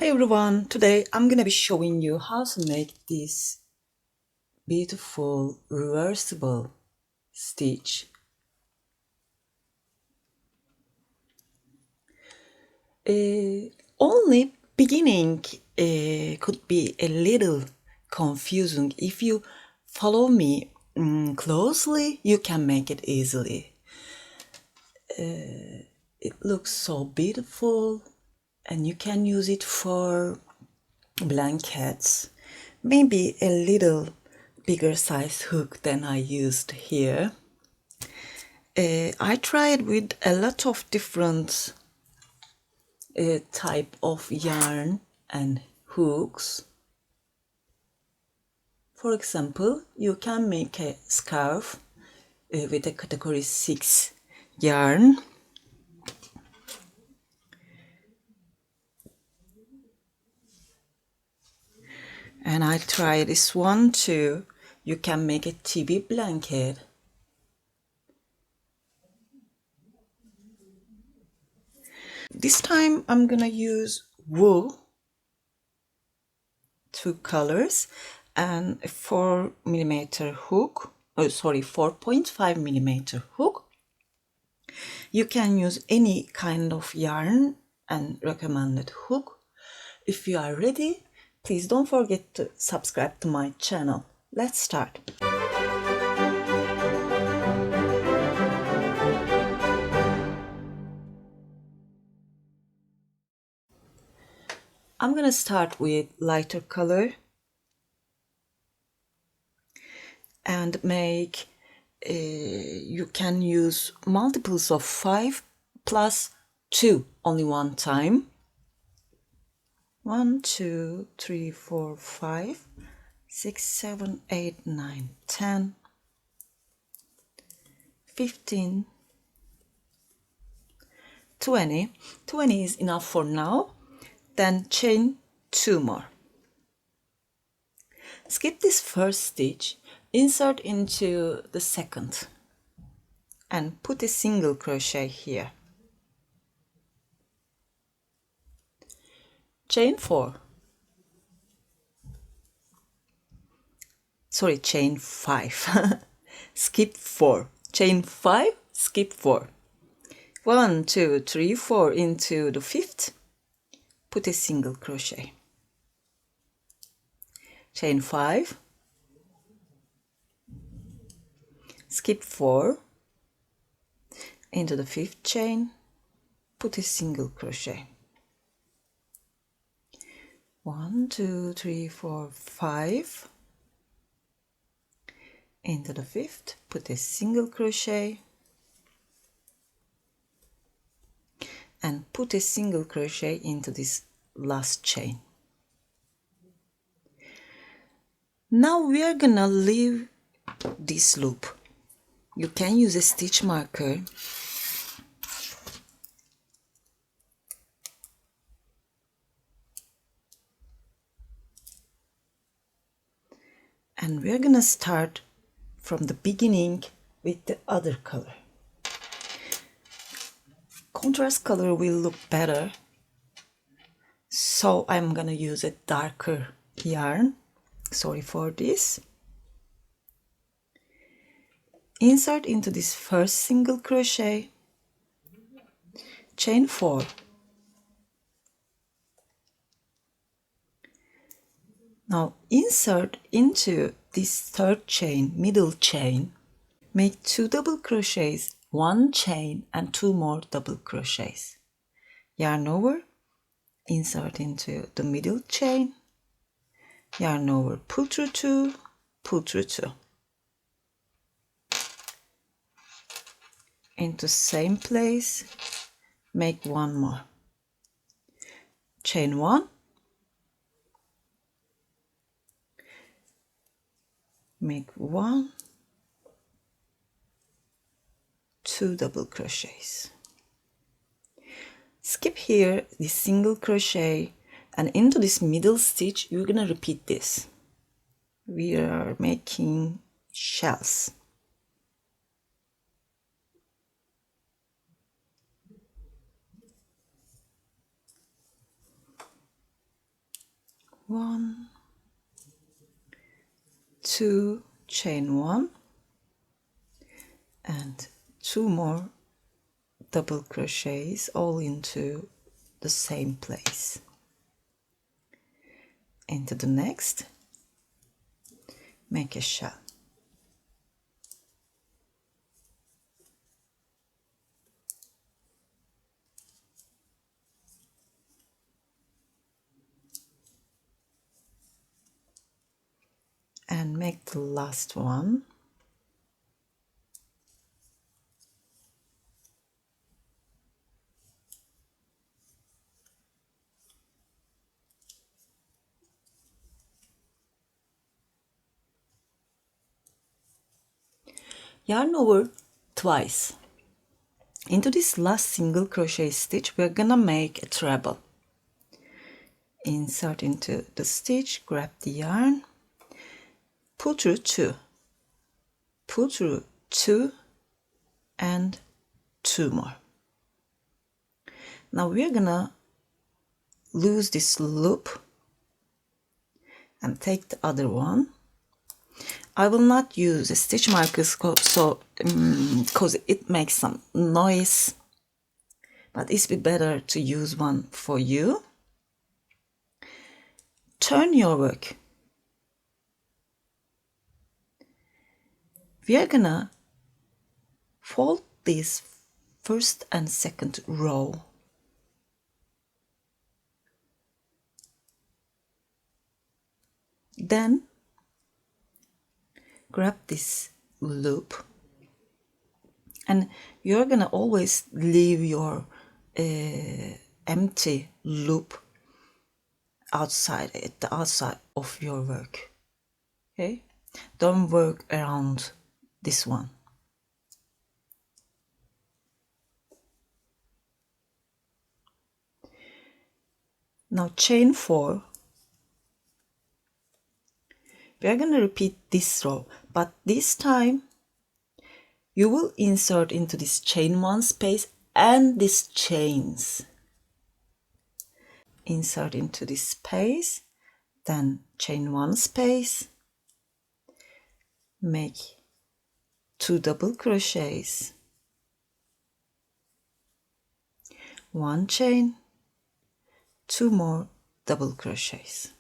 Hi everyone, today I'm gonna be showing you how to make this beautiful reversible stitch. Only beginning could be a little confusing. If you follow me closely, you can make it easily. It looks so beautiful and you can use it for blankets, maybe a little bigger size hook than I used here. I tried with a lot of different type of yarn and hooks. For example, you can make a scarf with a category 6 yarn. And I tried this one too. You can make a TV blanket. This time I'm gonna use wool, 2 colors, and a 4mm hook. 4.5mm hook. You can use any kind of yarn and recommended hook. If you are ready, please don't forget to subscribe to my channel. Let's start. I'm gonna start with lighter color and make you can use multiples of 5 plus 2 only one time. 1, 2, 3, 4, 5, 6, 7, 8, 9, 10, 15, 20. 20 is enough for now. Then chain 2 more. Skip this first stitch, insert into the second and put a single crochet here. Chain 4. Chain 5. Skip 4. Chain 5, skip 4. 1, 2, 3, 4 into the fifth. Put a single crochet. Chain 5. Skip 4. Into the fifth chain. Put a single crochet. 1, 2, 3, 4, 5. Into the fifth, put a single crochet and put a single crochet into this last chain. Now we are gonna leave this loop. You can use a stitch marker and we're gonna start from the beginning with the other color. Contrast color will look better, so I'm gonna use a darker yarn. Sorry for this. Insert into this first single crochet, chain 4. Now insert into this third chain, middle chain, make 2 double crochets, 1 chain and 2 more double crochets. Yarn over, insert into the middle chain, yarn over, pull through 2, pull through 2. Into same place, make 1 more. Chain 1, make 1, 2 double crochets. Skip here this single crochet and into this middle stitch you're gonna repeat this. We are making shells. 1, 2, chain 1, and 2 more double crochets all into the same place. Into the next, make a shell. And make the last one. Yarn over twice. Into this last single crochet stitch, we're gonna make a treble. Insert into the stitch, grab the yarn, pull through 2, pull through 2, and 2 more. Now we're gonna lose this loop and take the other one. I will not use a stitch markers because it makes some noise, but it's be better to use one for you. Turn your work. We are gonna fold this first and second row. Then grab this loop, and you're gonna always leave your empty loop outside, at the outside of your work. Okay, don't work around this one. Now chain 4. We are going to repeat this row, but this time you will insert into this chain 1 space and this chains. Insert into this space, then chain 1 space, make 2 double crochets, 1 chain, 2 more double crochets.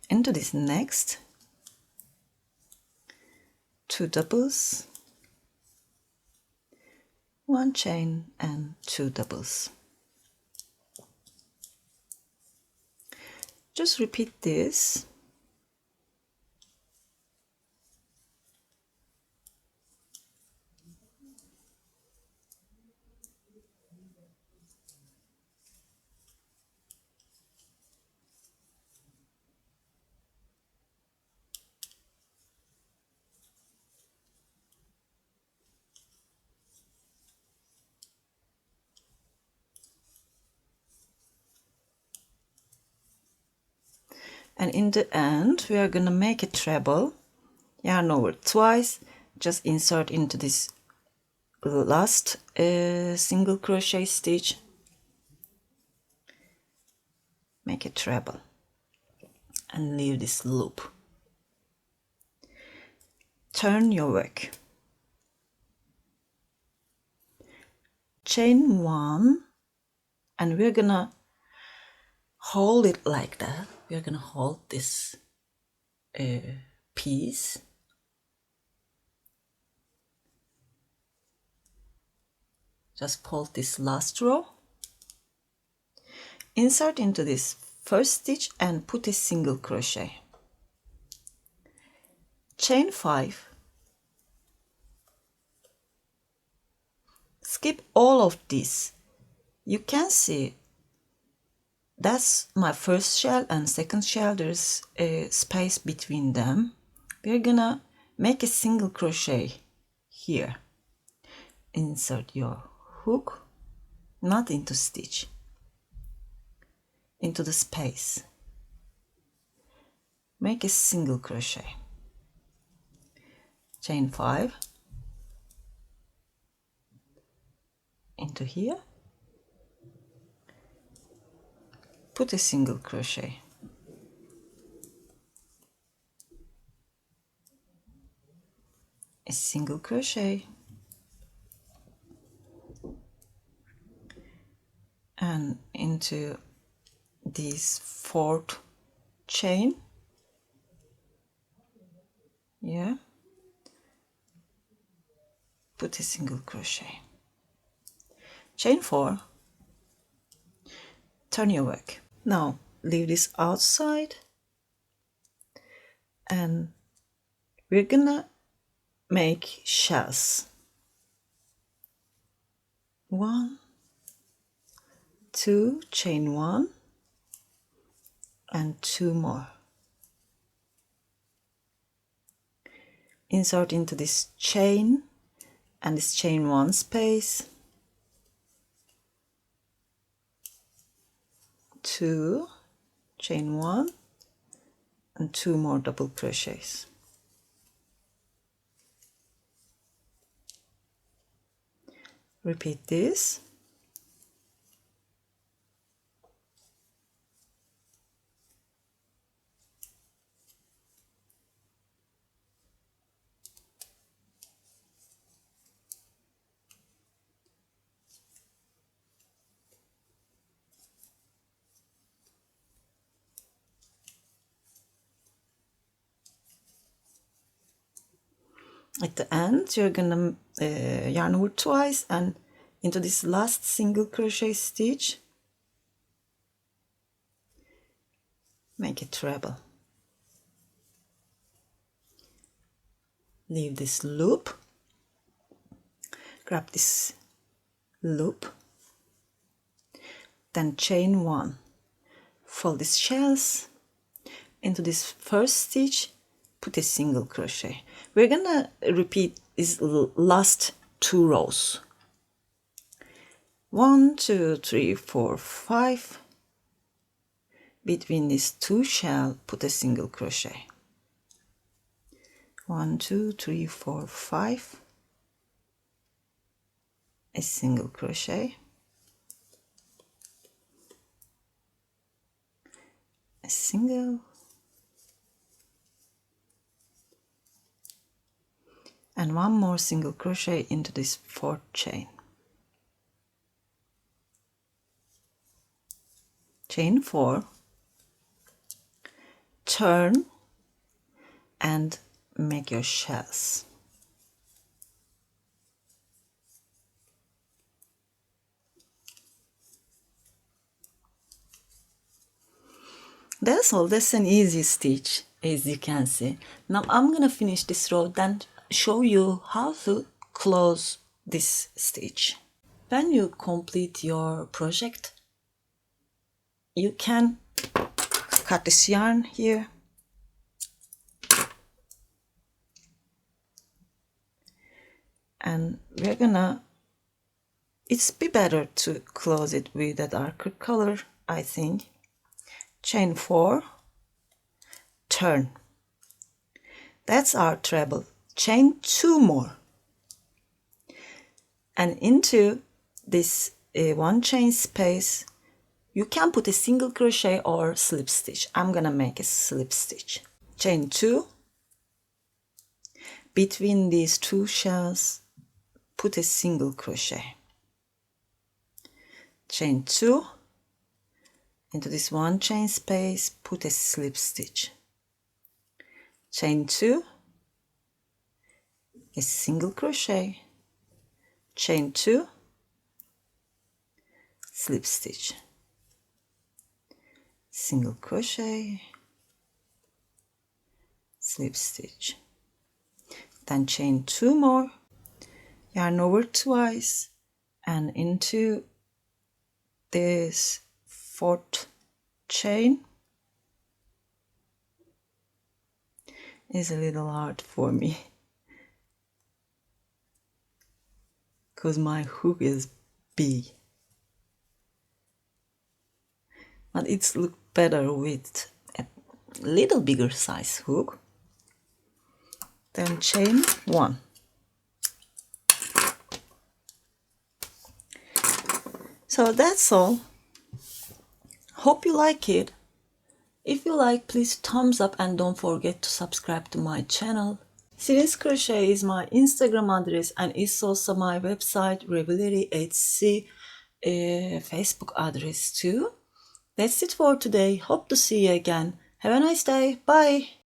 Into this next, 2 doubles, 1 chain and 2 doubles. Just repeat this. And in the end, we are going to make a treble. Yarn over twice, just insert into this last single crochet stitch, make a treble, and leave this loop. Turn your work. Chain 1, and we're gonna hold it like that. We're gonna hold this piece. Just pull this last row. Insert into this first stitch and put a single crochet. Chain 5. Skip all of this. You can see that's my first shell and second shell. There's a space between them. We're gonna make a single crochet here. Insert your hook, not into stitch, into the space. Make a single crochet. Chain 5. into here, put a single crochet, a single crochet, and into this fourth chain, yeah, put a single crochet, chain 4, turn your work. Now leave this outside and we're gonna make shells. 1, 2, chain 1 and 2 more. Insert into this chain and this chain 1 space, 2, chain 1 and 2 more double crochets. Repeat this. At the end, you're gonna yarn over twice and into this last single crochet stitch, make a treble. Leave this loop, grab this loop, then chain 1, fold these shells into this first stitch, put a single crochet. We're gonna repeat these last 2 rows. 1, 2, 3, 4, 5. Between these 2 shells, put a single crochet. 1, 2, 3, 4, 5. A single crochet. A single. And 1 more single crochet into this 4th chain. Chain 4, turn and make your shells. That's all. That's an easy stitch, as you can see. Now I'm gonna finish this row, then show you how to close this stitch. When you complete your project, you can cut this yarn here and we're gonna, it's be better to close it with a darker color, I think. Chain 4, turn. That's our treble. Chain 2 more and into this 1 chain space you can put a single crochet or slip stitch. I'm gonna make a slip stitch. Chain 2, between these 2 shells put a single crochet. Chain 2, into this 1 chain space put a slip stitch. Chain 2, a single crochet, chain 2, slip stitch, single crochet, slip stitch, then chain 2 more, yarn over twice and into this 4th chain. Is a little hard for me because my hook is big, but it's look better with a little bigger size hook. Then chain 1, So that's all. Hope you like it. If you like, please thumbs up and don't forget to subscribe to my channel. Sirin's Crochet is my Instagram address and it's also my website, Reversible Etsy, Facebook address too. That's it for today. Hope to see you again. Have a nice day. Bye.